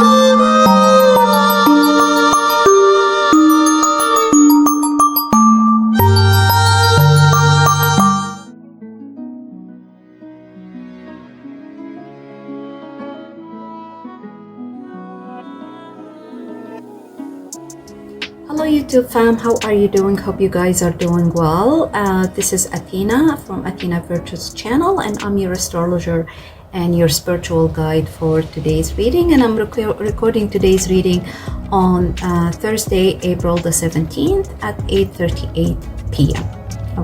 Hello YouTube fam, how are you doing? Hope you guys are doing well. This is Athena from Athena Virtues channel, and I'm your astrologer and your spiritual guide for today's reading. And I'm recording today's reading on Thursday, April the 17th at 8:38 p.m.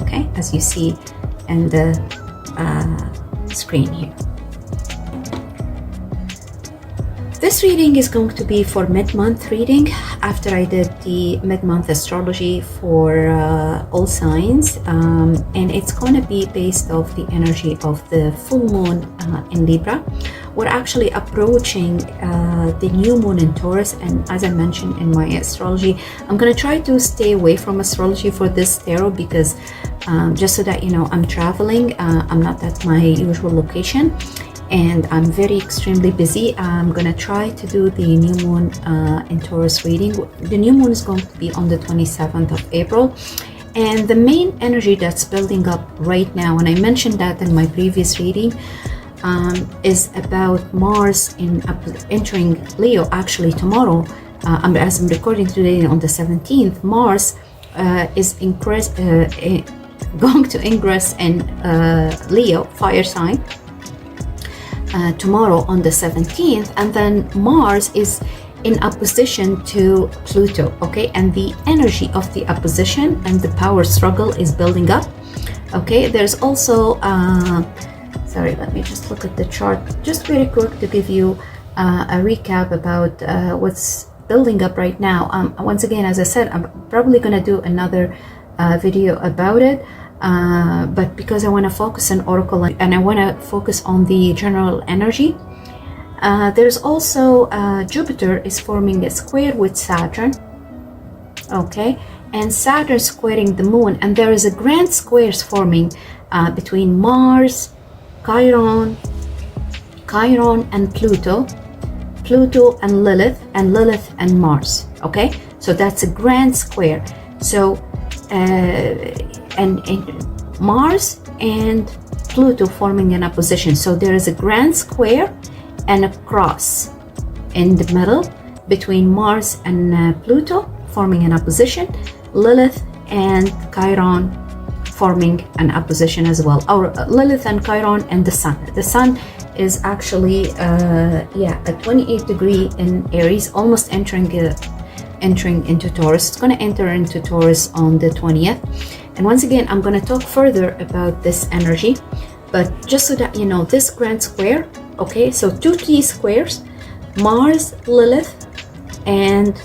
Okay, as you see in the screen here. This reading is going to be for mid-month reading after I did the mid-month astrology for all signs, and it's going to be based off the energy of the full moon in Libra. We're actually approaching the new moon in Taurus, and as I mentioned in my astrology, I'm going to try to stay away from astrology for this tarot because just so that you know, I'm traveling, I'm not at my usual location, and I'm very extremely busy. I'm gonna try to do the new moon in Taurus reading. The new moon is going to be on the 27th of April, and the main energy that's building up right now, and I mentioned that in my previous reading, is about Mars entering Leo. Actually tomorrow, as I'm recording today on the 17th, Mars is going to ingress in Leo, fire sign, tomorrow on the 17th, and then Mars is in opposition to Pluto. Okay, and the energy of the opposition and the power struggle is building up. Okay, there's also sorry, let me just look at the chart just very quick to give you a recap about what's building up right now. Once again, as I said, I'm probably going to do another video about it. But because I want to focus on Oracle and I want to focus on the general energy, there's also Jupiter is forming a square with Saturn. Okay, and Saturn squaring the moon, and there is a grand squares forming between Mars, Chiron and Pluto and Lilith, and Lilith and Mars. Okay, so that's a grand square. So and Mars and Pluto forming an opposition. So there is a grand square and a cross in the middle between Mars and Pluto forming an opposition, Lilith and Chiron forming an opposition as well, or Lilith and Chiron and the Sun. The Sun is actually at 28 degree in Aries, almost entering into Taurus. It's going to enter into Taurus on the 20th. And once again, I'm going to talk further about this energy, but just so that you know, this grand square, okay, so two T squares, Mars, Lilith, and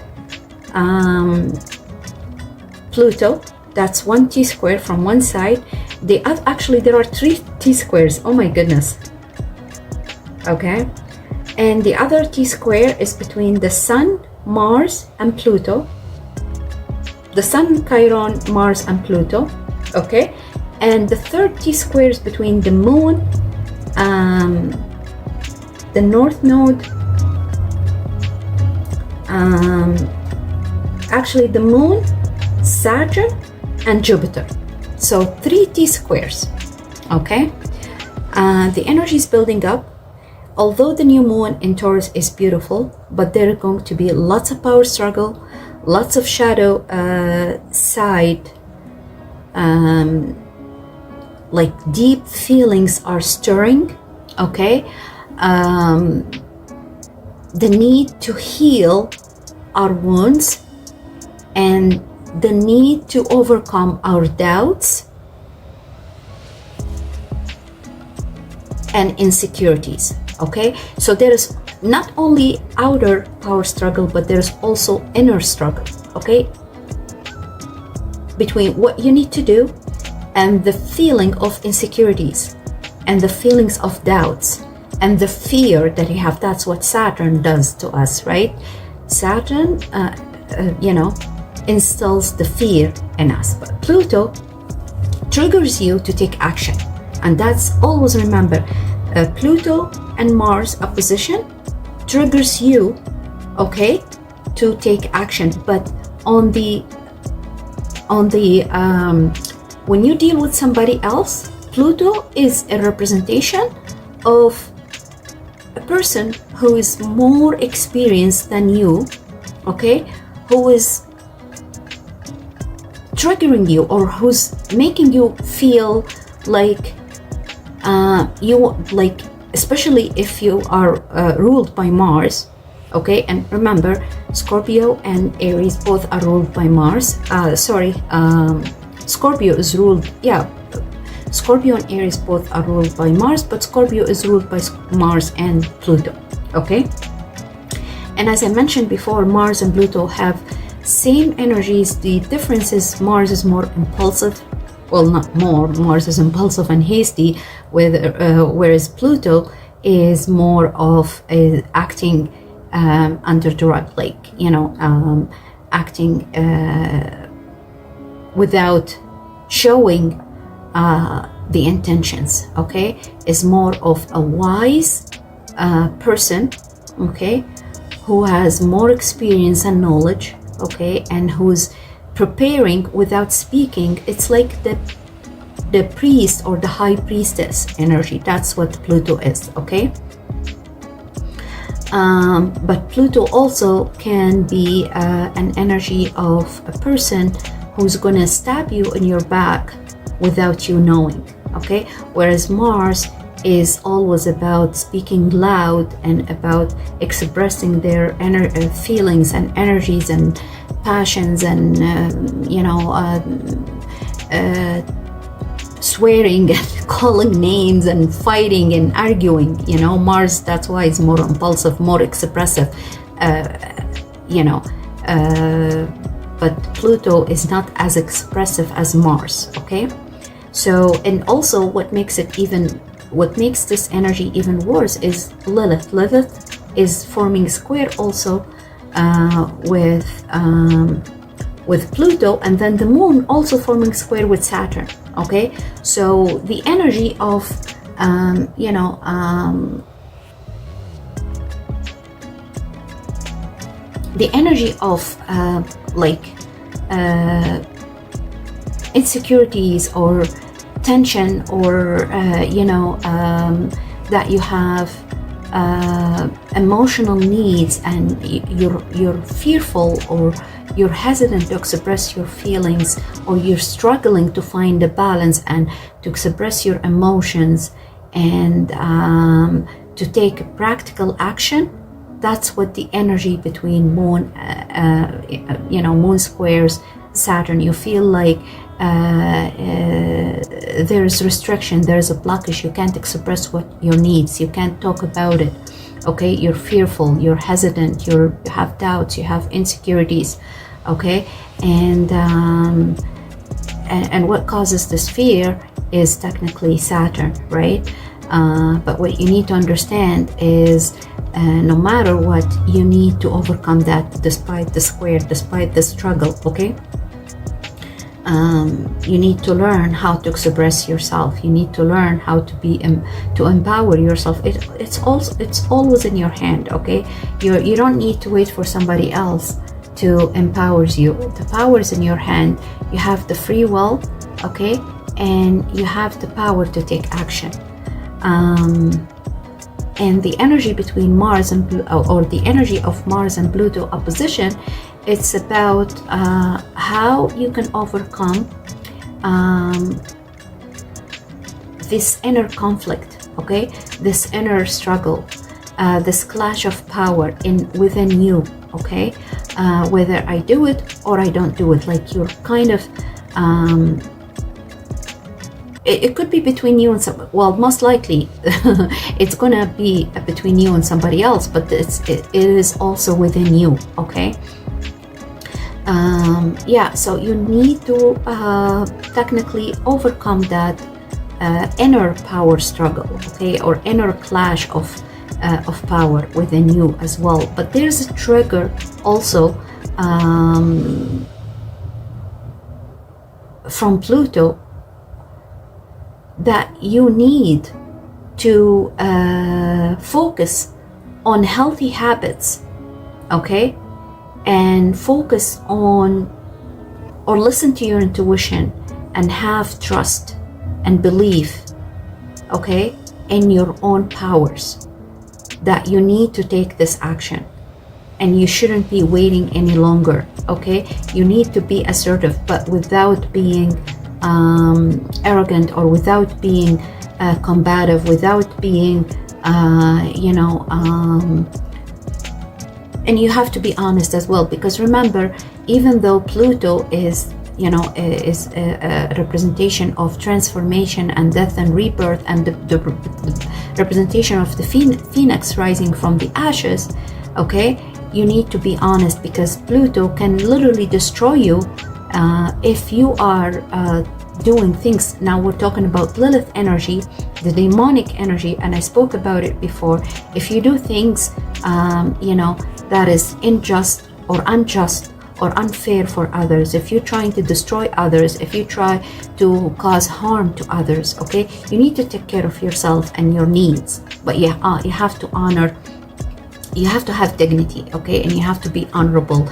Pluto, that's one T square from one side. Actually, there are three T squares, oh my goodness, okay, and the other T square is between the Sun, Mars, and Pluto. The Sun, Chiron, Mars, and Pluto. Okay, and the third T square is between the Moon, the North Node, actually the Moon, Saturn, and Jupiter. So three T squares. Okay, the energy is building up. Although the new moon in Taurus is beautiful, but there are going to be lots of power struggle, lots of shadow side, like deep feelings are stirring. Okay, the need to heal our wounds and the need to overcome our doubts and insecurities. Okay, so there is not only outer power struggle, but there's also inner struggle. Okay, between what you need to do and the feeling of insecurities and the feelings of doubts and the fear that you have. That's what Saturn does to us, right? Saturn instills the fear in us, but Pluto triggers you to take action. And that's, always remember, Pluto and Mars opposition triggers you okay, to take action. But on the when you deal with somebody else, Pluto is a representation of a person who is more experienced than you, okay, who is triggering you, or who's making you feel like especially if you are ruled by Mars, okay. And remember, Scorpio and Aries both are ruled by Mars. Scorpio is ruled, Scorpio and Aries both are ruled by Mars, but Scorpio is ruled by Mars and Pluto, okay. And as I mentioned before, Mars and Pluto have same energies. The difference is Mars is more impulsive. Well, not more. Mars is impulsive and hasty, whereas Pluto is more of acting under duress, like, acting without showing the intentions, okay. Is more of a wise person, okay, who has more experience and knowledge, okay, and who's preparing without speaking. It's like the priest or the high priestess energy. That's what Pluto is, okay. But Pluto also can be an energy of a person who's gonna stab you in your back without you knowing, okay. Whereas Mars is always about speaking loud and about expressing their feelings and energies and passions, and swearing and calling names and fighting and arguing. Mars, that's why it's more impulsive, more expressive, but Pluto is not as expressive as Mars, okay. So, and also what makes this energy even worse is Lilith. Lilith is forming square also with Pluto, and then the moon also forming square with Saturn, okay. So the energy of insecurities or tension, or that you have emotional needs, and you're fearful, or you're hesitant to express your feelings, or you're struggling to find a balance and to express your emotions, and to take practical action. That's what the energy between moon moon squares Saturn. You feel like there's restriction, there's a blockage, you can't express what your needs, you can't talk about it, okay. You're fearful, you're hesitant, you have doubts, you have insecurities, okay. And what causes this fear is technically Saturn, right? But what you need to understand is no matter what, you need to overcome that, despite the square, despite the struggle, okay. You need to learn how to express yourself. You need to learn how to be to empower yourself. It's always in your hand, okay. You don't need to wait for somebody else to empower you. The power is in your hand. You have the free will, okay, and you have the power to take action. And the energy between Mars and or the energy of Mars and Pluto opposition, it's about how you can overcome this inner conflict, okay, this inner struggle, this clash of power within you, okay. Whether I do it or I don't do it, like you're kind of it could be between you and most likely it's gonna be between you and somebody else, but it is also within you, okay. So you need to technically overcome that inner power struggle, okay, or inner clash of power within you as well. But there's a trigger also from Pluto that you need to focus on healthy habits, okay? And focus on, or listen to your intuition and have trust and belief, okay, in your own powers, that you need to take this action and you shouldn't be waiting any longer, okay? You need to be assertive, but without being arrogant, or without being combative, without being, and you have to be honest as well, because remember, even though Pluto is a representation of transformation and death and rebirth, and the representation of the phoenix rising from the ashes, okay, you need to be honest, because Pluto can literally destroy you if you are doing things. Now we're talking about Lilith energy, the demonic energy, and I spoke about it before. If you do things that is unjust or unfair for others, if you're trying to destroy others, if you try to cause harm to others, okay, you need to take care of yourself and your needs. But you have to honor, you have to have dignity, okay, and you have to be honorable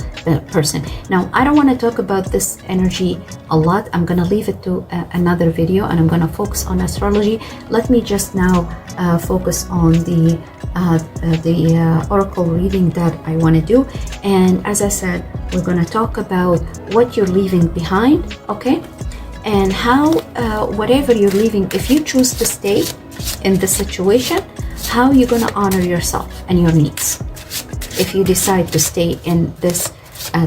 person. Now I don't want to talk about this energy a lot. I'm gonna leave it to another video, and I'm gonna focus on astrology. Let me just now focus on the oracle reading that I want to do. And as I said, we're going to talk about what you're leaving behind, okay, and how whatever you're leaving, if you choose to stay in the situation, how you're going to honor yourself and your needs if you decide to stay in this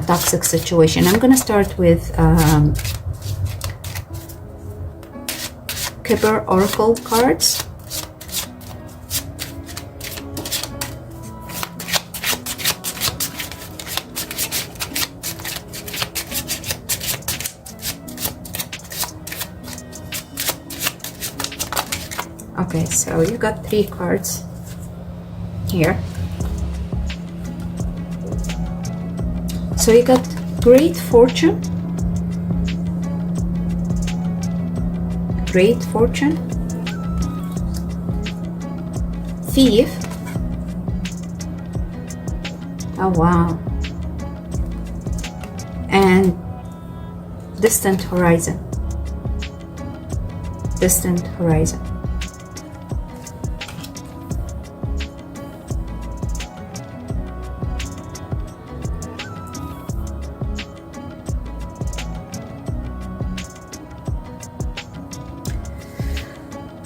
toxic situation. I'm going to start with Kipper oracle cards. Okay, so you got 3 cards here. So you got great fortune, thief, oh wow, and distant horizon.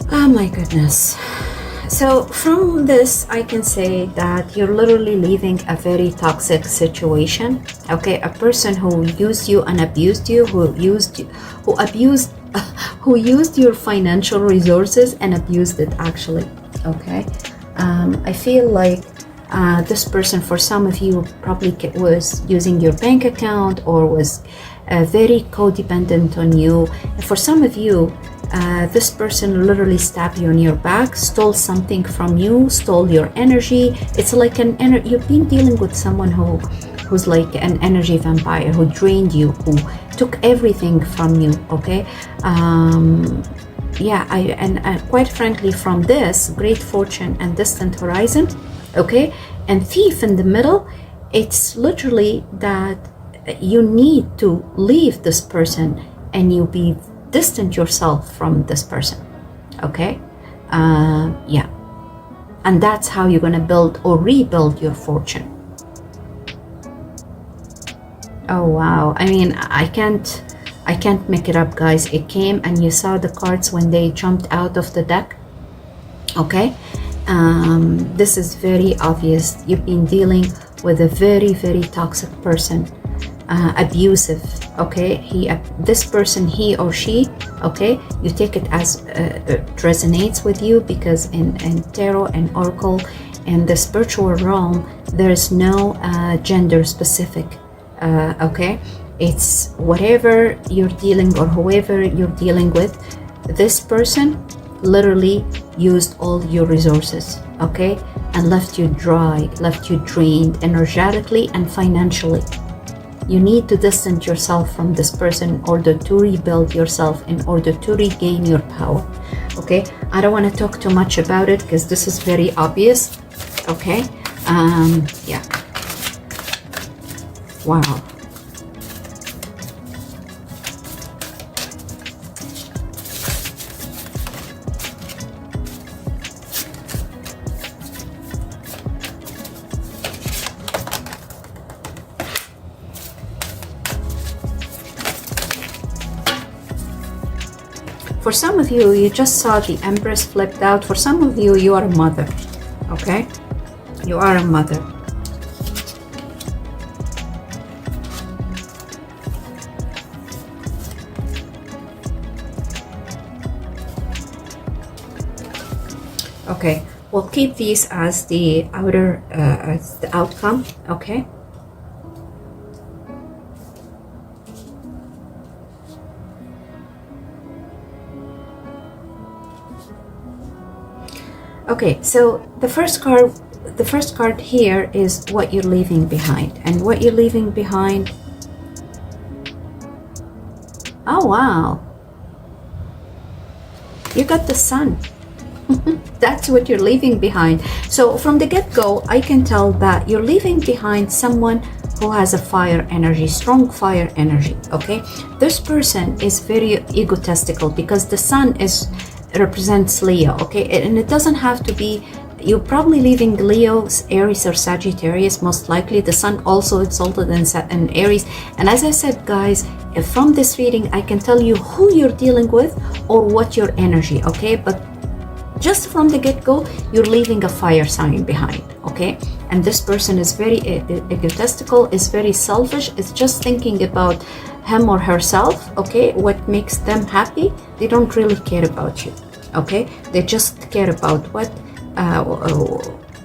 Oh my goodness. So from this, I can say that you're literally leaving a very toxic situation. Okay, a person who used you and abused you, who used your financial resources and abused it actually. Okay, I feel like this person, for some of you, probably was using your bank account or was very codependent on you. And for some of you, this person literally stabbed you in your back, stole something from you, stole your energy. It's like you've been dealing with someone who's like an energy vampire, who drained you, who took everything from you. Okay, quite frankly, from this great fortune and distant horizon, okay, and thief in the middle, it's literally that you need to leave this person and you be distant yourself from this person, okay, and that's how you're gonna build or rebuild your fortune. Oh wow, I mean, I can't make it up, guys. It came, and you saw the cards when they jumped out of the deck, okay. This is very obvious. You've been dealing with a very, very toxic person, abusive, okay. This person, he or she, okay, you take it as it resonates with you, because in tarot and oracle and the spiritual realm, there is no gender specific, okay. It's whatever you're dealing, or whoever you're dealing with, this person literally used all your resources, okay, and left you dry, left you drained energetically and financially. You need to distance yourself from this person in order to rebuild yourself, in order to regain your power, okay. I don't want to talk too much about it because this is very obvious, okay. Wow. For some of you, you just saw the Empress flipped out. For some of you, you are a mother, okay? You are a mother. Okay, we'll keep these as the outer, as the outcome, okay? Okay, so the first card here is what you're leaving behind. And what you're leaving behind, oh wow, you got the Sun. That's what you're leaving behind. So from the get-go, I can tell that you're leaving behind someone who has a fire energy, strong fire energy, okay? This person is very egotistical because the Sun represents Leo, okay? And it doesn't have to be, you're probably leaving Leo, Aries, or Sagittarius, most likely. The Sun also exalted in Aries. And as I said, guys, from this reading, I can tell you who you're dealing with or what your energy, okay? But just from the get-go, you're leaving a fire sign behind, okay? And this person is very egotistical, is very selfish, is just thinking about him or herself, okay? What makes them happy. They don't really care about you, okay? They just care about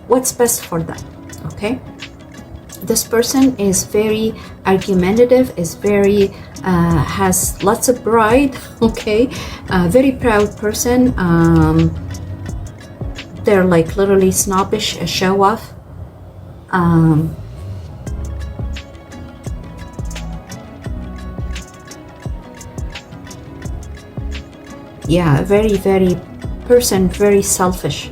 what's best for them, okay? This person is very argumentative, is very has lots of pride, okay? Very proud person. They're like literally snobbish, a show off. Yeah, very very selfish.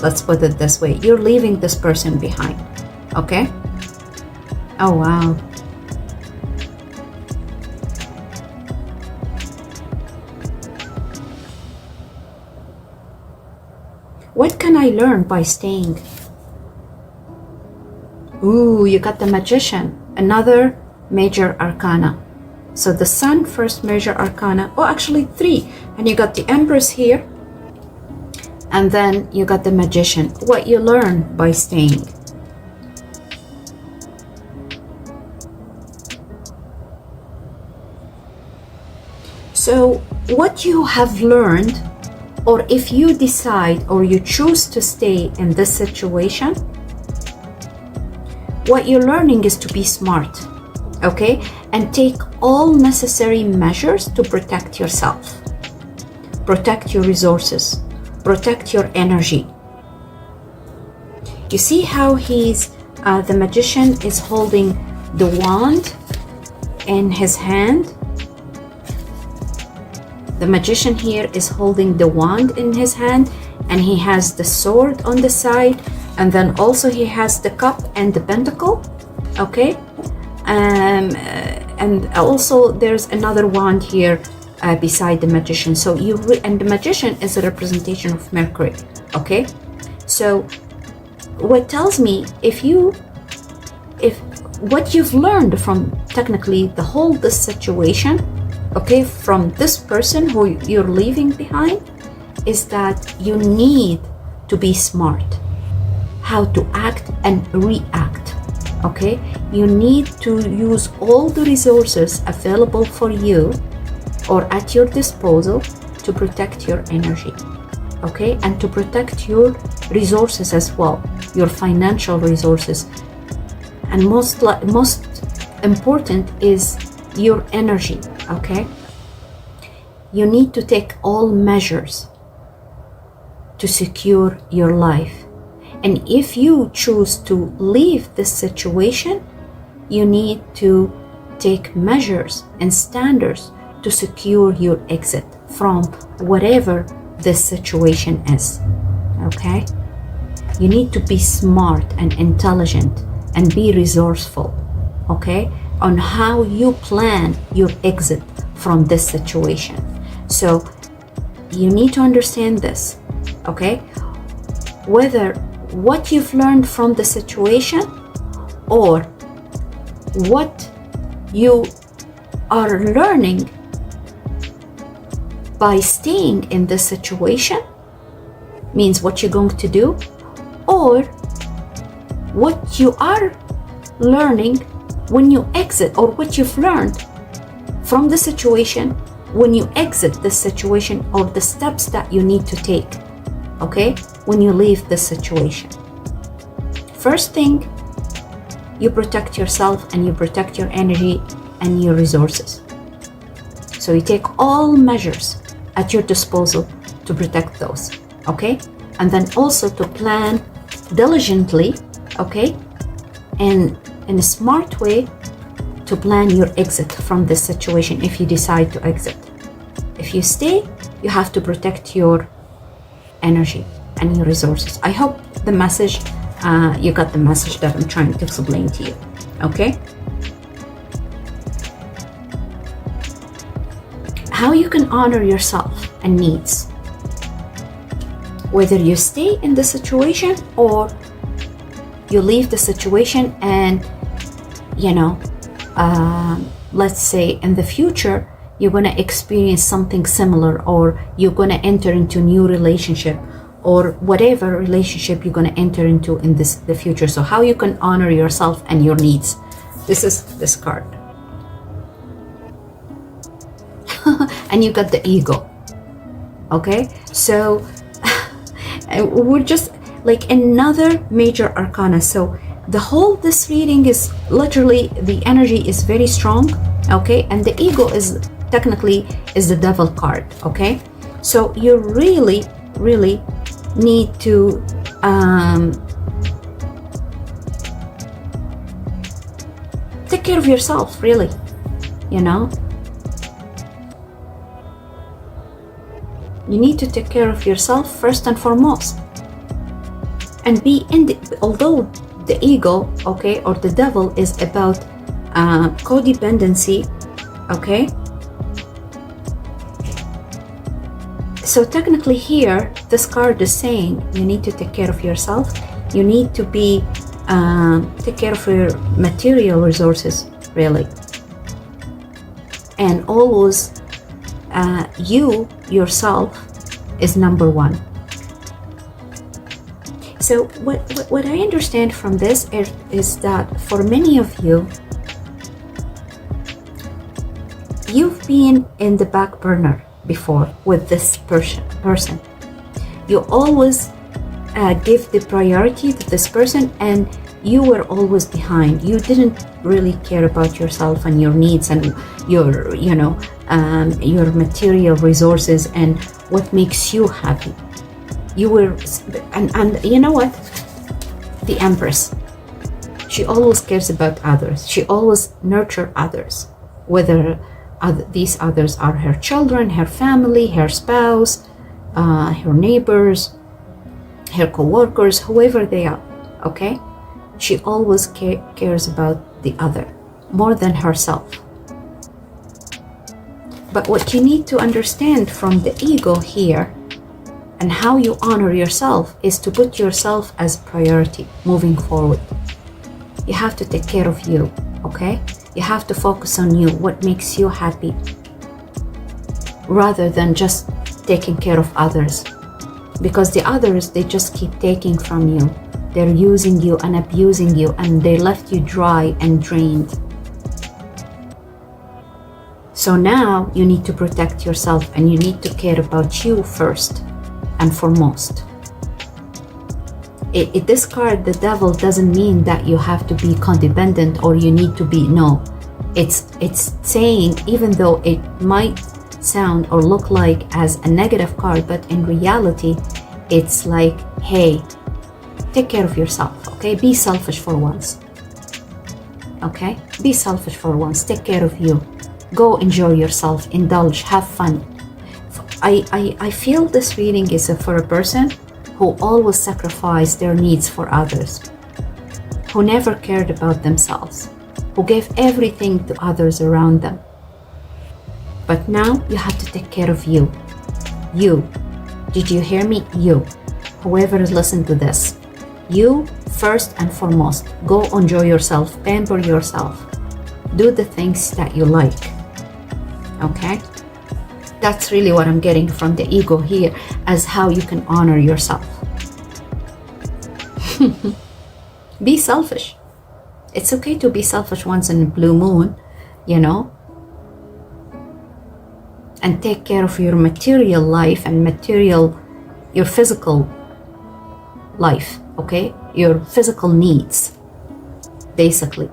Let's put it this way. You're leaving this person behind, okay? Oh wow. What can I learn by staying? Ooh, you got the Magician, another major arcana. So the Sun, first major arcana. Oh, actually 3. And you got the Empress here. And then you got the Magician. What you learn by staying. So what you have learned, or if you decide or you choose to stay in this situation, what you're learning is to be smart, okay? And take all necessary measures to protect yourself, protect your resources, protect your energy. You see how the Magician is holding the wand in his hand? The Magician here is holding the wand in his hand, and he has the sword on the side, and then also he has the cup and the pentacle, okay? And also there's another wand here beside the Magician. So and the Magician is a representation of Mercury, okay? So what tells me, if what you've learned from technically this situation, okay, from this person who you're leaving behind, is that you need to be smart, how to act and react, okay? You need to use all the resources available for you or at your disposal to protect your energy, okay? And to protect your resources as well, your financial resources. And most important is your energy, okay? You need to take all measures to secure your life. And if you choose to leave this situation, you need to take measures and standards to secure your exit from whatever this situation is, okay? You need to be smart and intelligent and be resourceful, okay, on how you plan your exit from this situation. So you need to understand this, okay? Whether what you've learned from the situation or what you are learning by staying in this situation means what you're going to do, or what you are learning when you exit, or what you've learned from the situation when you exit this situation, or the steps that you need to take, okay, when you leave this situation. First thing, you protect yourself and you protect your energy and your resources. So you take all measures at your disposal to protect those, okay? And then also to plan diligently, okay, and in a smart way to plan your exit from this situation if you decide to exit. If you stay, you have to protect your energy and your resources. I hope the message, you got the message that I'm trying to explain to you, okay? How you can honor yourself and needs, whether you stay in the situation or you leave the situation, and let's say in the future you're going to experience something similar, or you're going to enter into a new relationship, or whatever relationship you're going to enter into in the future. So how you can honor yourself and your needs. This is this card. And you got the ego, okay? So we're just like another major arcana. So this reading is literally, the energy is very strong, okay? And the ego is technically the devil card, okay? So you really need to take care of yourself, really, You need to take care of yourself first and foremost, and although the ego, okay, or the devil is about codependency, okay? So technically here, this card is saying you need to take care of yourself. You need to take care of your material resources, really. And always you yourself is number one. So what I understand from this is that for many of you, you've been in the back burner before with this person. You always give the priority to this person, and you were always behind. You didn't really care about yourself and your needs and your material resources and what makes you happy. You were, and you know what? The Empress, she always cares about others. She always nurtures others, whether these others are her children, her family, her spouse, her neighbors, her co-workers, whoever they are, okay? She always cares about the other more than herself. But what you need to understand from the ego here and how you honor yourself is to put yourself as priority moving forward. You have to take care of you, okay? You have to focus on you, what makes you happy, rather than just taking care of others. Because the others, they just keep taking from you. They're using you and abusing you, and they left you dry and drained. So now you need to protect yourself, and you need to care about you first and foremost. This card, the devil, doesn't mean that you have to be codependent or you need to be, no. It's saying, even though it might sound or look like as a negative card, but in reality, it's like, hey, take care of yourself, okay? Be selfish for once, okay? Be selfish for once, take care of you. Go enjoy yourself, indulge, have fun. I feel this reading is for a person who always sacrificed their needs for others, who never cared about themselves, who gave everything to others around them. But now you have to take care of you. You. Did you hear me? You. Whoever is listening to this. You first and foremost. Go enjoy yourself. Pamper yourself. Do the things that you like. Okay? That's really what I'm getting from the ego here, as how you can honor yourself. Be selfish. It's okay to be selfish once in a blue moon, you know, and take care of your material life and your physical life, okay? Your physical needs, basically.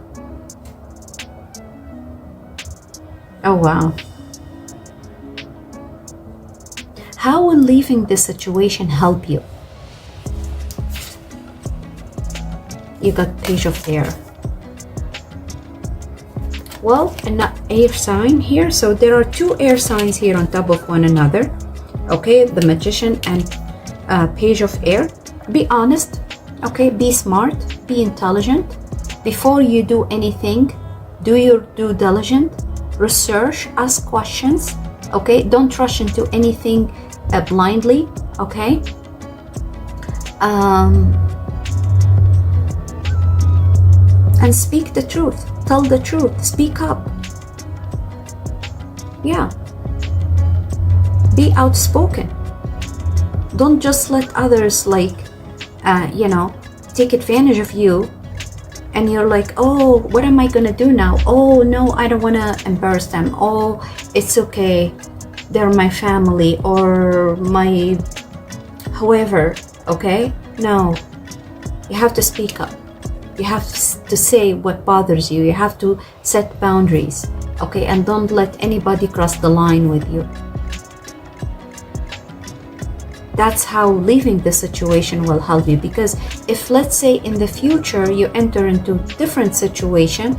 Oh, wow. How will leaving this situation help you? You got Page of Air. Well, an air sign here. So there are two air signs here on top of one another. Okay, the Magician and Page of Air. Be honest. Okay, be smart. Be intelligent. Before you do anything, do your due diligence. Research. Ask questions. Okay, don't rush into anything blindly. Okay. And speak the truth. Tell the truth. Speak up. Yeah. Be outspoken. Don't just let others take advantage of you, and you're like, oh, what am I gonna do now? Oh no, I don't wanna embarrass them. Oh, it's okay. They're my family or my whoever, okay? No. You have to speak up. You have to say what bothers you. You have to set boundaries, okay? And don't let anybody cross the line with you. That's how leaving the situation will help you. Because if, let's say, in the future you enter into different situation,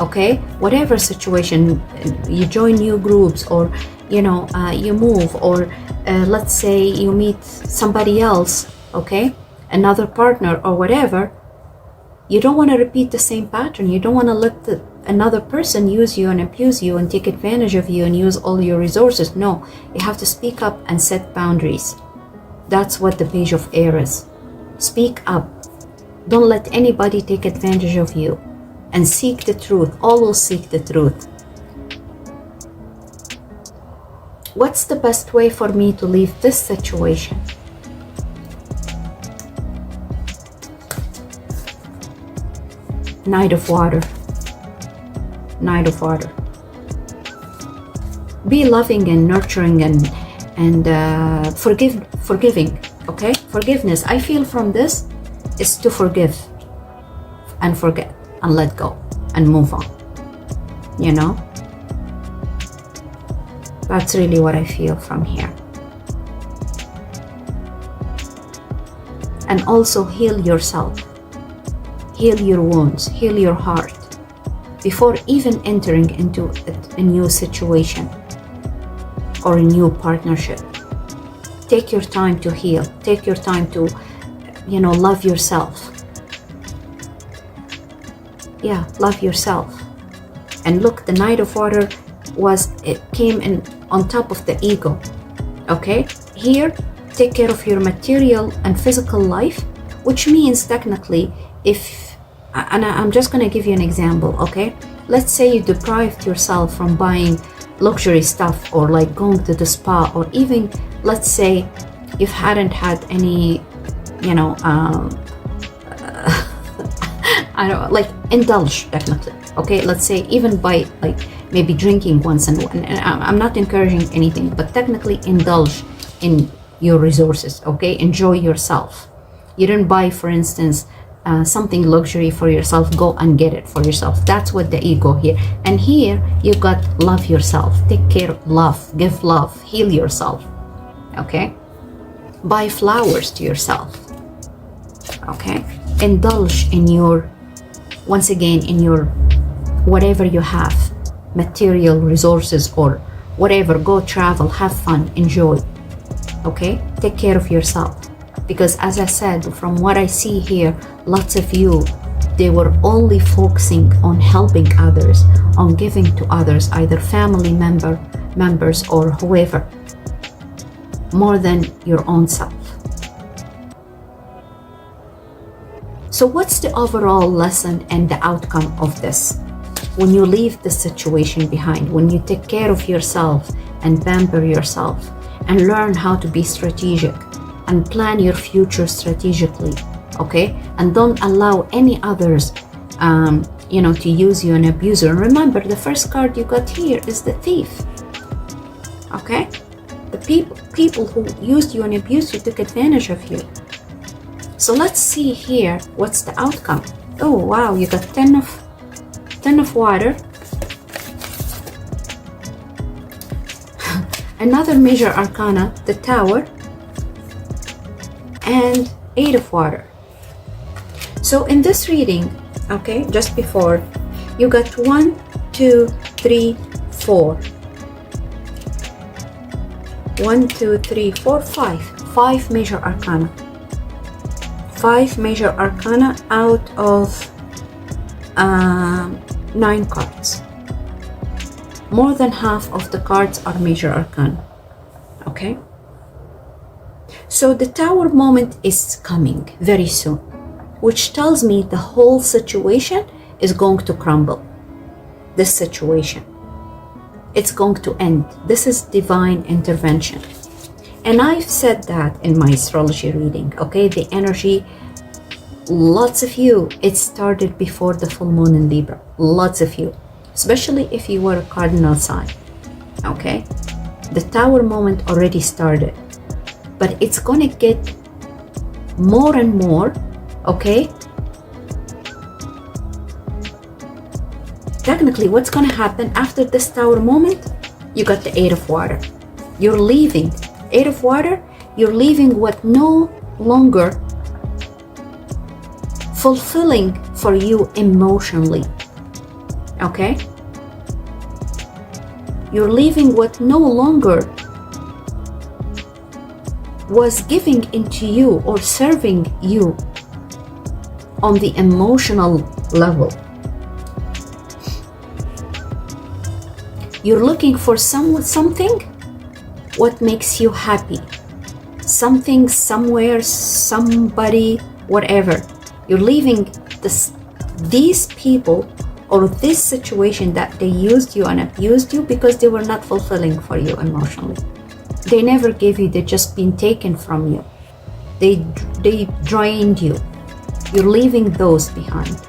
okay, whatever situation, you join new groups, or you move, or let's say you meet somebody else, okay, another partner or whatever, you don't want to repeat the same pattern. You don't want to let another person use you and abuse you and take advantage of you and use all your resources. No, you have to speak up and set boundaries. That's what the Page of Air is. Speak up. Don't let anybody take advantage of you. And seek the truth. Always seek the truth. What's the best way for me to leave this situation? Knight of Water. Knight of Water. Be loving and nurturing and forgiving, okay? Forgiveness. I feel from this is to forgive and forget and let go and move on, you know? That's really what I feel from here. And also heal yourself. Heal your wounds, heal your heart before even entering into a new situation or a new partnership. Take your time to heal. Take your time to, love yourself. Yeah, love yourself. And look, the Knight of Water came in on top of the ego. Okay? Here, take care of your material and physical life, which means technically I'm just going to give you an example, okay? Let's say you deprived yourself from buying luxury stuff, or like going to the spa, or even, let's say, you hadn't had any, indulge technically, okay? Let's say even by maybe drinking once in a while. And I'm not encouraging anything, but technically indulge in your resources, okay? Enjoy yourself. You didn't buy, for instance, something luxury for yourself, go and get it for yourself. That's what the ego here. And here you got love yourself, take care, love, give love, heal yourself, okay? Buy flowers to yourself, okay? Indulge in your, once again, in your whatever you have, material resources or whatever. Go travel, have fun, enjoy, okay? Take care of yourself. Because as I said, from what I see here, lots of you they were only focusing on helping others, on giving to others, either family members or whoever, more than your own self. So what's the overall lesson and the outcome of this? When you leave the situation behind, when you take care of yourself and pamper yourself and learn how to be strategic and plan your future strategically, okay? And don't allow any others, to use you and abuse you. And remember, the first card you got here is the Thief, okay? The people who used you and abused you, took advantage of you. So let's see here, what's the outcome? Oh, wow, you got 10 of water. Another major arcana, the Tower, and 8 of water. So in this reading, okay, just before, you got 1, 2, 3, 4. 1, 2, 3, 4, 5. 5 major arcana. 5 major arcana out of 9 cards. More than half of the cards are major arcana. Okay? So the Tower moment is coming very soon, which tells me the whole situation is going to crumble. This situation, it's going to end. This is divine intervention. And I've said that in my astrology reading, okay? The energy, lots of you, it started before the full moon in Libra. Lots of you, especially if you were a cardinal sign, okay? The Tower moment already started, but it's gonna get more and more, okay? Technically, what's gonna happen after this Tower moment? You got the 8 of water. You're leaving 8 of water, you're leaving what no longer fulfilling for you emotionally, okay? You're leaving what no longer was giving into you or serving you on the emotional level. You're looking for something what makes you happy, something, somewhere, somebody, whatever. You're leaving these people or this situation that they used you and abused you because they were not fulfilling for you emotionally. They never gave you, they just been taken from you. They drained you. You're leaving those behind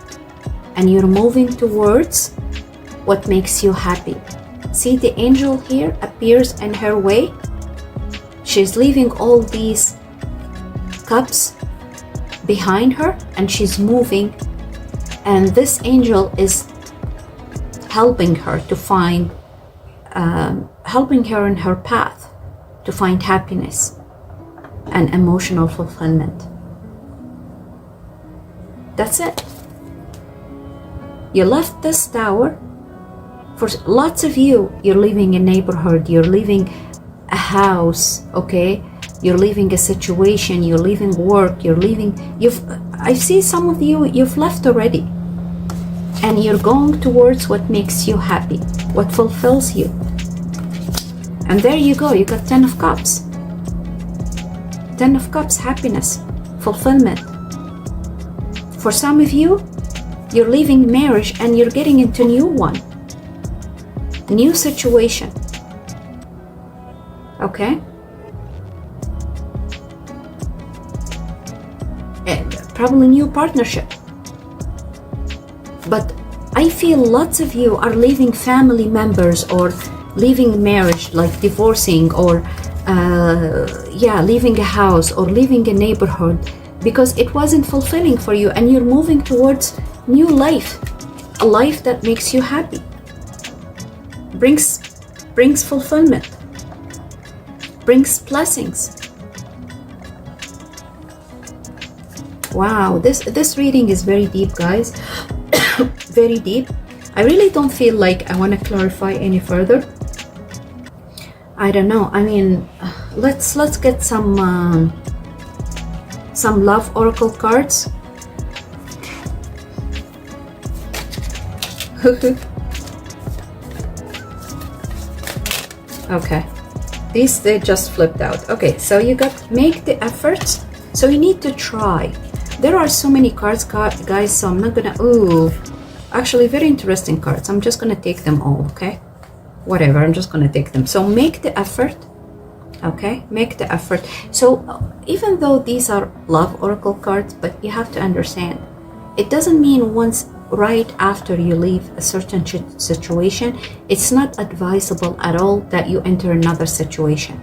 and you're moving towards what makes you happy. See, the angel here appears in her way. She's leaving all these cups behind her and she's moving, and this angel is helping her to find, helping her in her path to find happiness and emotional fulfillment. That's it. You left this Tower. For lots of you, you're leaving a neighborhood, you're leaving a house, okay? You're leaving a situation, you're leaving work, you're leaving, I see some of you, you've left already. And you're going towards what makes you happy, what fulfills you. And there you go, you got 10 of Cups. 10 of Cups, happiness, fulfillment. For some of you, you're leaving marriage and you're getting into a new one. New situation, okay? And probably new partnership. But I feel lots of you are leaving family members or leaving marriage, like divorcing or leaving a house or leaving a neighborhood because it wasn't fulfilling for you and you're moving towards new life, a life that makes you happy. Brings fulfillment, brings blessings. Wow, this reading is very deep, guys. Very deep. I really don't feel like I want to clarify any further. I don't know. I mean, let's get some love oracle cards. Okay, these, they just flipped out. Okay, so you got make the efforts. So you need to try. There are so many cards, guys, so I'm not gonna, ooh, actually very interesting cards. I'm just gonna take them all, okay? Whatever, I'm just gonna take them. So make the effort, okay? Make the effort. So even though these are love oracle cards, but you have to understand, it doesn't mean once right after you leave a certain situation, it's not advisable at all that you enter another situation,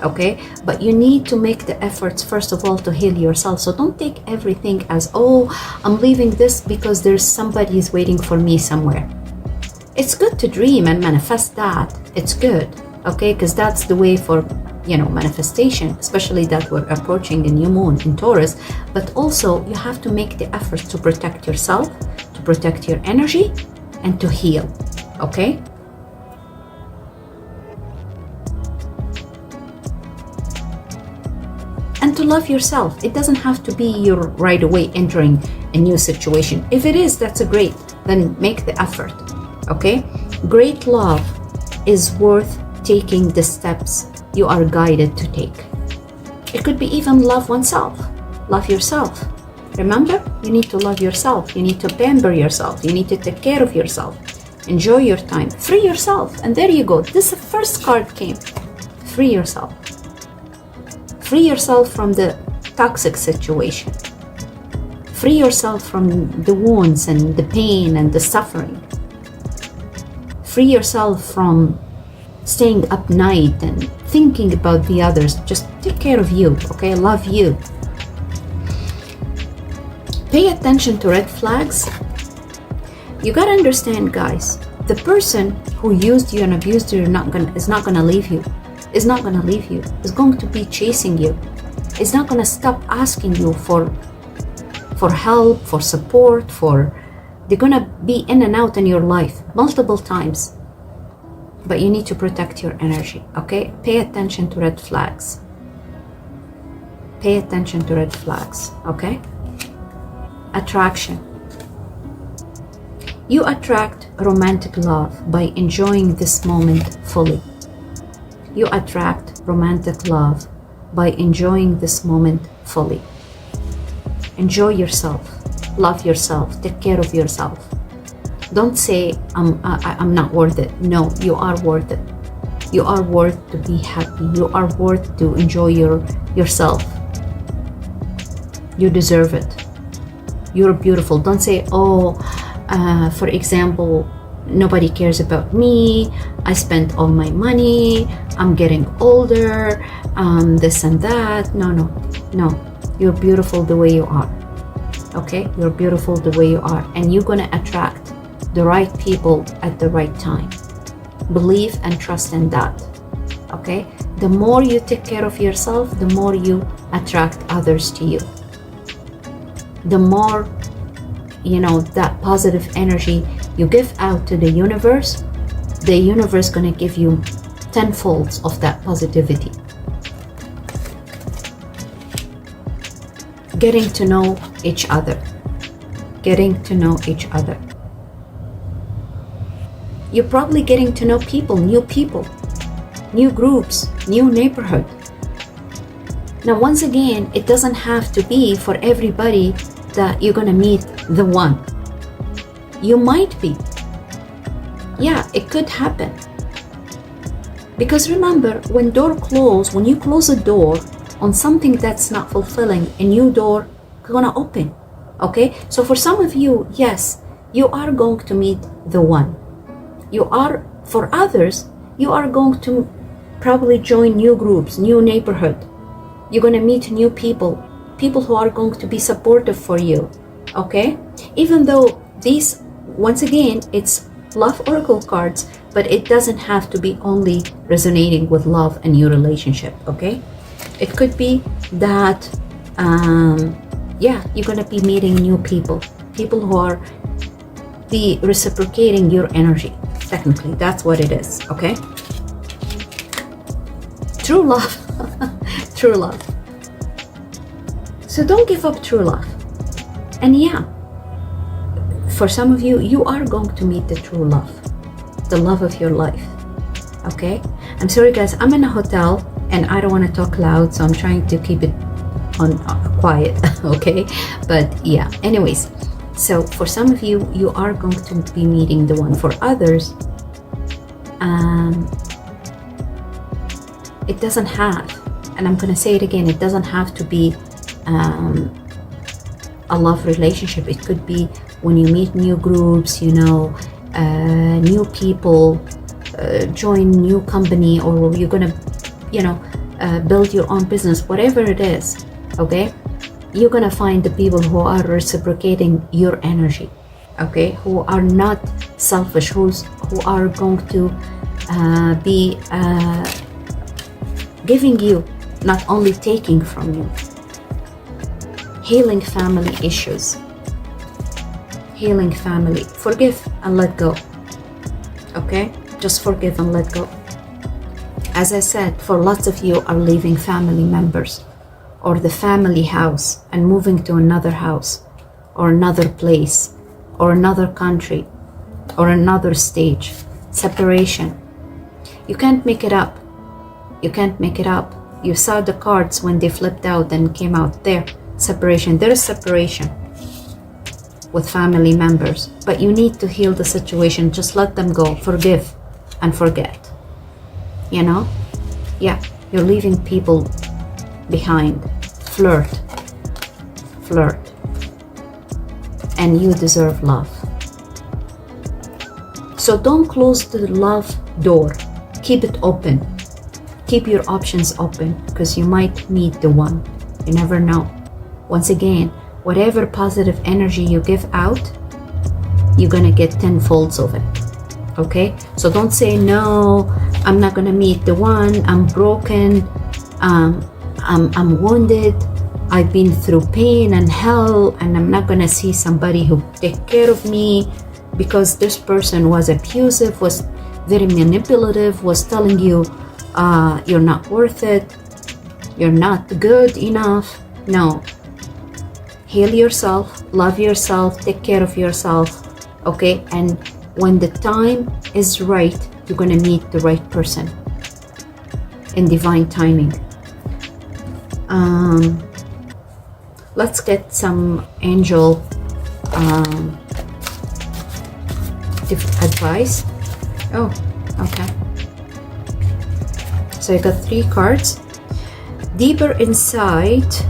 okay? But you need to make the efforts first of all to heal yourself. So don't take everything as, oh, I'm leaving this because there's somebody who's waiting for me somewhere. It's good to dream and manifest that. It's good, okay? Because that's the way for, you know, manifestation, especially that we're approaching a new moon in Taurus. But also you have to make the effort to protect yourself, to protect your energy, and to heal, okay? And to love yourself. It doesn't have to be you're right away entering a new situation. If it is, that's a great, then make the effort, okay? Great love is worth taking the steps you are guided to take. It could be even love oneself, love yourself. Remember, you need to love yourself. You need to pamper yourself. You need to take care of yourself. Enjoy your time. Free yourself. And there you go. This first card came. Free yourself. Free yourself from the toxic situation. Free yourself from the wounds and the pain and the suffering. Free yourself from staying up night and thinking about the others. Just take care of you, okay? Love you. Pay attention to red flags. You gotta understand, guys, the person who used you and abused you is not gonna leave you. Is not gonna leave you. Is going to be chasing you. Is not gonna stop asking you for help, for support, they're gonna be in and out in your life multiple times. But you need to protect your energy, okay? Pay attention to red flags. Pay attention to red flags, okay? Attraction. You attract romantic love by enjoying this moment fully. You attract romantic love by enjoying this moment fully. Enjoy yourself. Love yourself. Take care of yourself. Don't say, I'm not worth it. No, you are worth it. You are worth to be happy. You are worth to enjoy yourself. You deserve it. You're beautiful. Don't say, oh, for example, nobody cares about me. I spent all my money. I'm getting older. This and that. No. You're beautiful the way you are. Okay? You're beautiful the way you are. And you're going to attract the right people at the right time. Believe and trust in that. Okay? The more you take care of yourself, the more you attract others to you. The more, you know, that positive energy you give out to the universe gonna give you tenfolds of that positivity. Getting to know each other. Getting to know each other. You're probably getting to know people, new groups, new neighborhood. Now, once again, it doesn't have to be for everybody that you're gonna meet the one. You might be. Yeah, it could happen. Because remember, when you close a door on something that's not fulfilling, a new door gonna open. Okay? So for some of you, yes, you are going to meet the one. For others, you are going to probably join new groups, new neighborhood. You're gonna meet new people who are going to be supportive for you. Okay? Even though these, once again, it's love oracle cards, but it doesn't have to be only resonating with love and your relationship. Okay? It could be that, you're gonna be meeting new people who are reciprocating your energy. Technically, that's what it is. Okay? True love. True love. So don't give up true love. And for some of you, you are going to meet the true love, the love of your life. Okay, I'm sorry guys, I'm in a hotel and I don't want to talk loud, so I'm trying to keep it on quiet. Okay, but yeah, anyways, so for some of you, you are going to be meeting the one. For others, it doesn't have, and I'm gonna say it again, it doesn't have to be a love relationship. It could be when you meet new groups, you know, new people, join new company, or you're gonna, you know, build your own business, whatever it is. Okay, you're gonna find the people who are reciprocating your energy, okay, who are not selfish, who are going to be giving you, not only taking from you. Healing family issues, healing family. Forgive and let go. Okay, just forgive and let go. As I said, for lots of you are leaving family members or the family house and moving to another house or another place or another country or another stage. Separation. You can't make it up. You can't make it up. You saw the cards when they flipped out and came out there. Separation. There is separation with family members, but you need to heal the situation. Just let them go. Forgive and forget. You know? Yeah, you're leaving people behind. Flirt. And you deserve love. So don't close the love door. Keep it open. Keep your options open, because you might meet the one. You never know. Once again, whatever positive energy you give out, you're gonna get tenfolds of it. Okay? So don't say, no, I'm not gonna meet the one, I'm broken, I'm wounded, I've been through pain and hell, and I'm not gonna see somebody who take care of me because this person was abusive, was very manipulative, was telling you you're not worth it, you're not good enough. No. Heal yourself, love yourself, take care of yourself, okay? And when the time is right, you're gonna meet the right person in divine timing. Let's get some angel advice. Oh, okay. So I got 3 cards. Deeper insight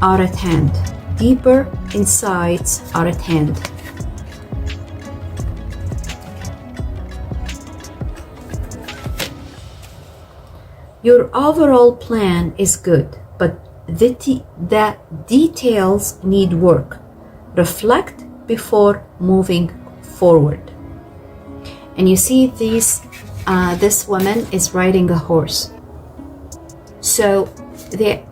are at hand. Deeper insights are at hand. Your overall plan is good, but the details need work. Reflect before moving forward. And you see this woman is riding a horse. So the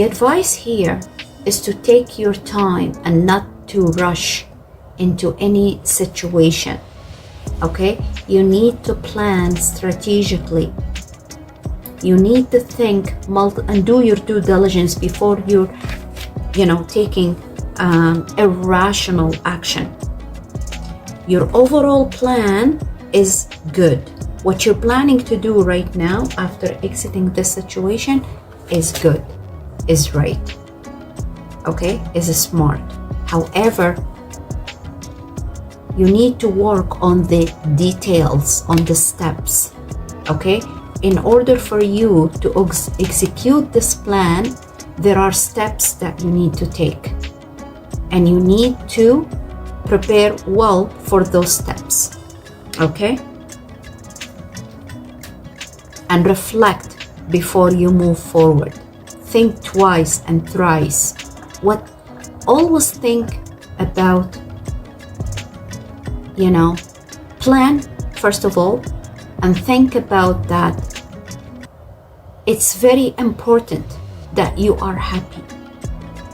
advice here is to take your time and not to rush into any situation. Okay? You need to plan strategically. You need to think and do your due diligence before you're, taking irrational action. Your overall plan is good. What you're planning to do right now after exiting this situation is good, is right, okay, is smart. However, you need to work on the details, on the steps, okay? In order for you to execute this plan, there are steps that you need to take, and you need to prepare well for those steps, okay? And reflect before you move forward. Think twice and thrice. Always think about, plan first of all, and think about that. It's very important that you are happy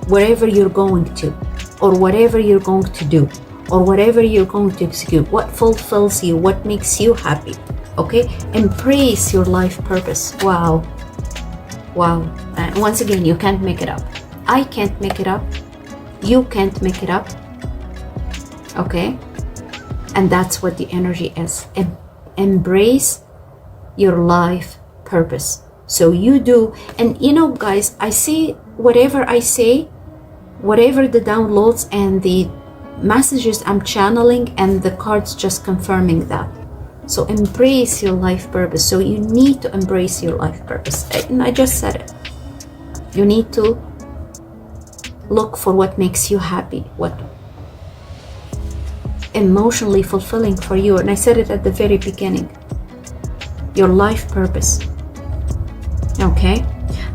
wherever you're going to, or whatever you're going to do, or whatever you're going to execute. What fulfills you, what makes you happy, okay? Embrace your life purpose. Wow. And once again, you can't make it up. I can't make it up. You can't make it up. okay? And that's what the energy is. Embrace your life purpose. So you do, and you know, guys, I see whatever I say, whatever the downloads and the messages I'm channeling, and the cards just confirming that. So embrace your life purpose. So you need to embrace your life purpose. And I just said it. You need to look for what makes you happy, what emotionally fulfilling for you. And I said it at the very beginning. Your life purpose. Okay?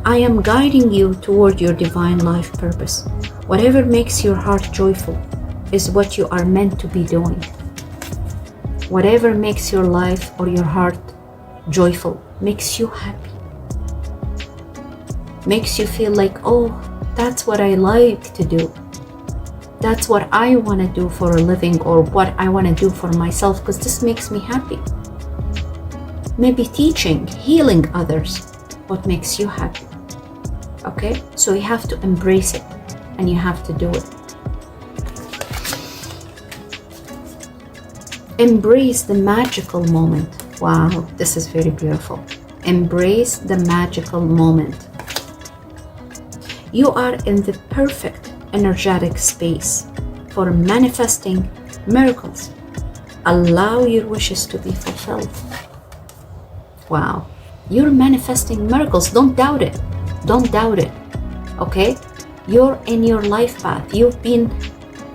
I am guiding you toward your divine life purpose. Whatever makes your heart joyful is what you are meant to be doing. Whatever makes your life or your heart joyful, makes you happy, makes you feel like, oh, that's what I like to do. That's what I want to do for a living, or what I want to do for myself, because this makes me happy. Maybe teaching, healing others, what makes you happy. Okay? So you have to embrace it, and you have to do it. Embrace the magical moment. Wow, this is very beautiful. Embrace the magical moment. You are in the perfect energetic space for manifesting miracles. Allow your wishes to be fulfilled. Wow, you're manifesting miracles. Don't doubt it. Don't doubt it. Okay? You're in your life path. You've been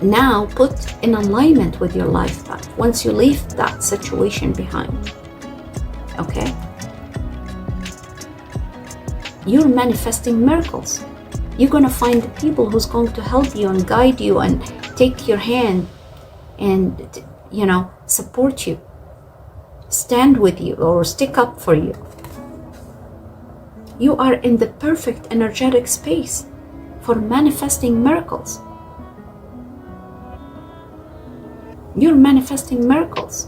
now put in alignment with your life path once you leave that situation behind. Okay? You're manifesting miracles. You're going to find the people who's going to help you and guide you and take your hand and, you know, support you, stand with you, or stick up for you. You are in the perfect energetic space for manifesting miracles. You're manifesting miracles.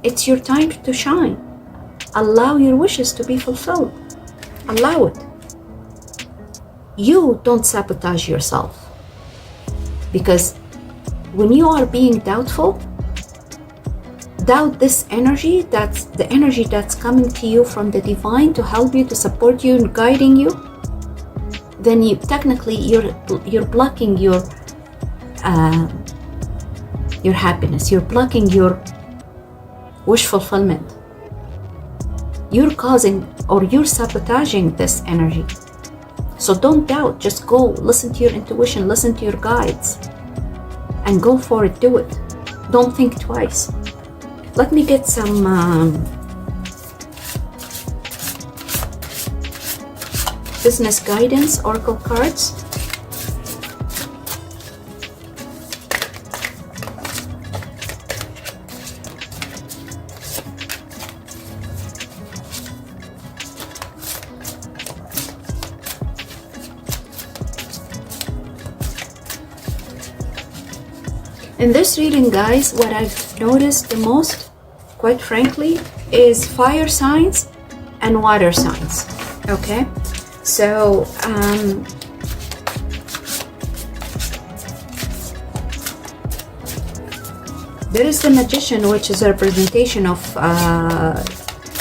It's your time to shine. Allow your wishes to be fulfilled. Allow it. You don't sabotage yourself, because when you are being doubtful, doubt this energy, that's the energy that's coming to you from the divine to help you, to support you and guiding you, then you technically you're blocking your happiness. You're blocking your wish fulfillment. You're causing, or you're sabotaging this energy. So don't doubt, just go, listen to your intuition, listen to your guides, and go for it, do it. Don't think twice. Let me get some business guidance oracle cards. In this reading, guys, what I've noticed the most, quite frankly, is fire signs and water signs. Okay, so there is the Magician, which is a representation of,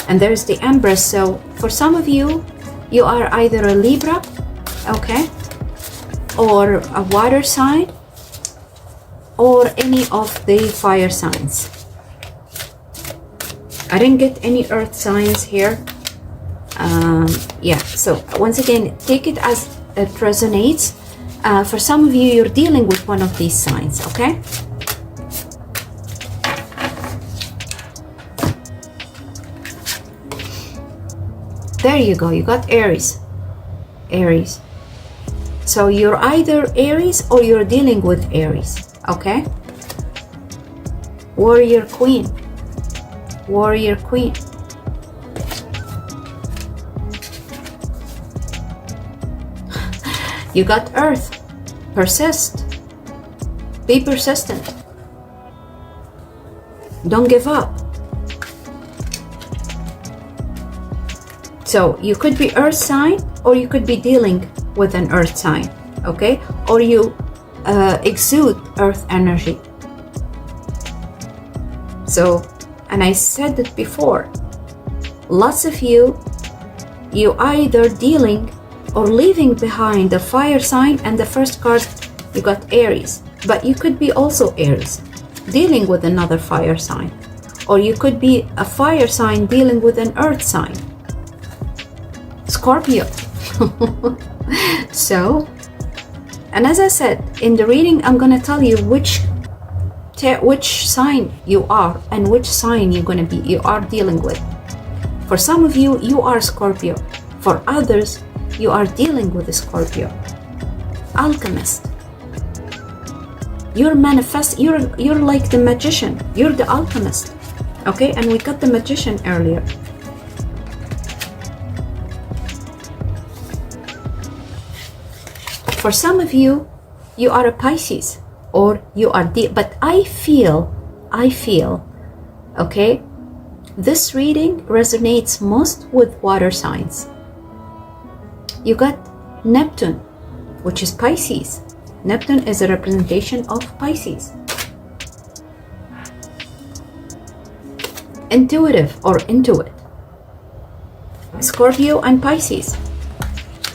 and there's the Empress. So for some of you, you are either a Libra, okay, or a water sign, or any of the fire signs. I didn't get any earth signs here. Yeah, so once again, take it as it resonates. For some of you, you're dealing with one of these signs, okay? There you go, you got Aries. Aries. So you're either Aries or you're dealing with Aries. Okay, Warrior Queen, Warrior Queen. You got Earth. Persist. Be persistent. Don't give up. So you could be Earth sign, or you could be dealing with an Earth sign. Okay, or you exude earth energy. So, and I said it before, lots of you either dealing or leaving behind the fire sign, and the first card you got Aries, but you could be also Aries dealing with another fire sign, or you could be a fire sign dealing with an earth sign, Scorpio. So, and as I said in the reading, I'm gonna tell you which sign you are and which sign you are dealing with. For some of you, you are Scorpio. For others, you are dealing with a Scorpio. Alchemist. You're like the magician. You're the alchemist. Okay, and we got the magician earlier. For some of you, you are a Pisces, or you are but I feel, okay, this reading resonates most with water signs. You got Neptune, which is Pisces. Neptune is a representation of Pisces. Intuitive or intuit. Scorpio and Pisces.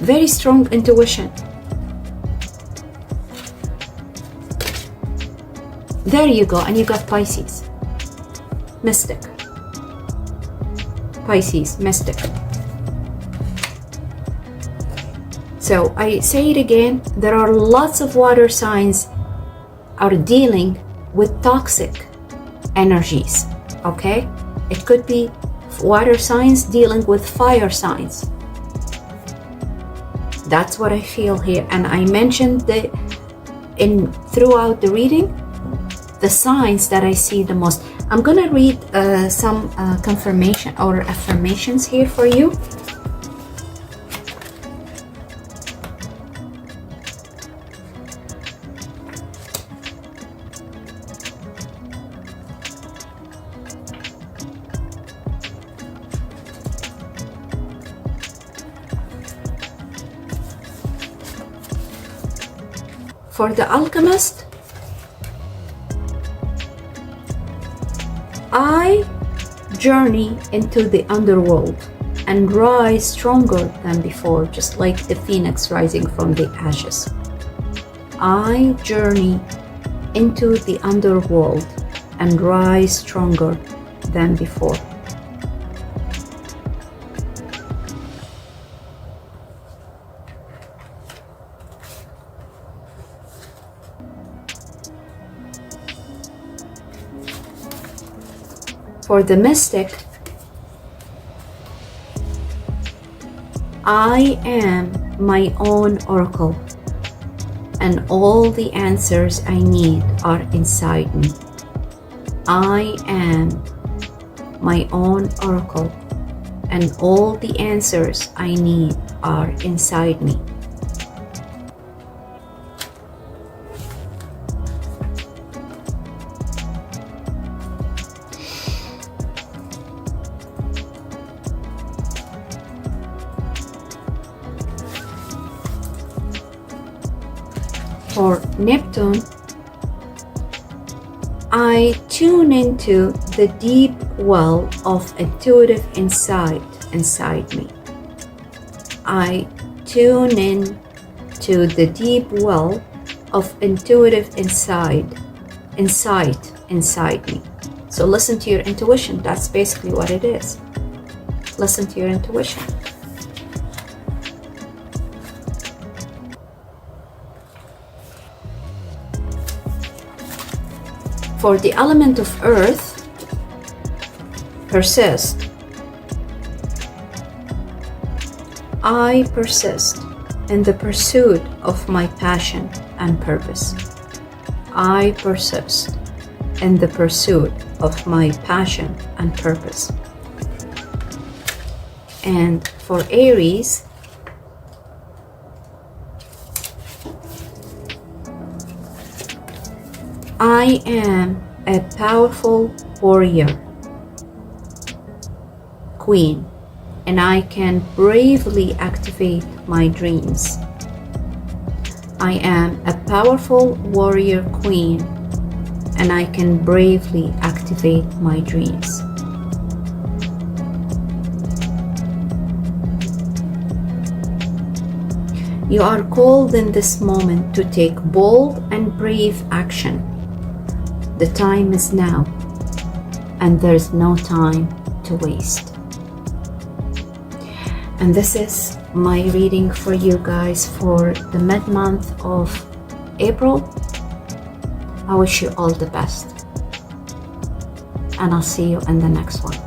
Very strong intuition. There you go, and you got Pisces. Mystic. Pisces, mystic. So I say it again, there are lots of water signs are dealing with toxic energies, okay? It could be water signs dealing with fire signs. That's what I feel here. And I mentioned throughout the reading, the signs that I see the most. I'm gonna read some confirmation or affirmations here for you. For the alchemist, I journey into the underworld and rise stronger than before, just like the phoenix rising from the ashes. I journey into the underworld and rise stronger than before. For the mystic, I am my own oracle, and all the answers I need are inside me. I am my own oracle, and all the answers I need are inside me. For Neptune, I tune into the deep well of intuitive insight inside me. I tune in to the deep well of intuitive insight inside me. So listen to your intuition. That's basically what it is. Listen to your intuition. For the element of earth, persist. I persist in the pursuit of my passion and purpose. I persist in the pursuit of my passion and purpose. And for Aries, I am a powerful warrior, queen, and I can bravely activate my dreams. I am a powerful warrior queen, and I can bravely activate my dreams. You are called in this moment to take bold and brave action. The time is now, and there's no time to waste. And this is my reading for you guys for the mid-month of April. I wish you all the best, and I'll see you in the next one.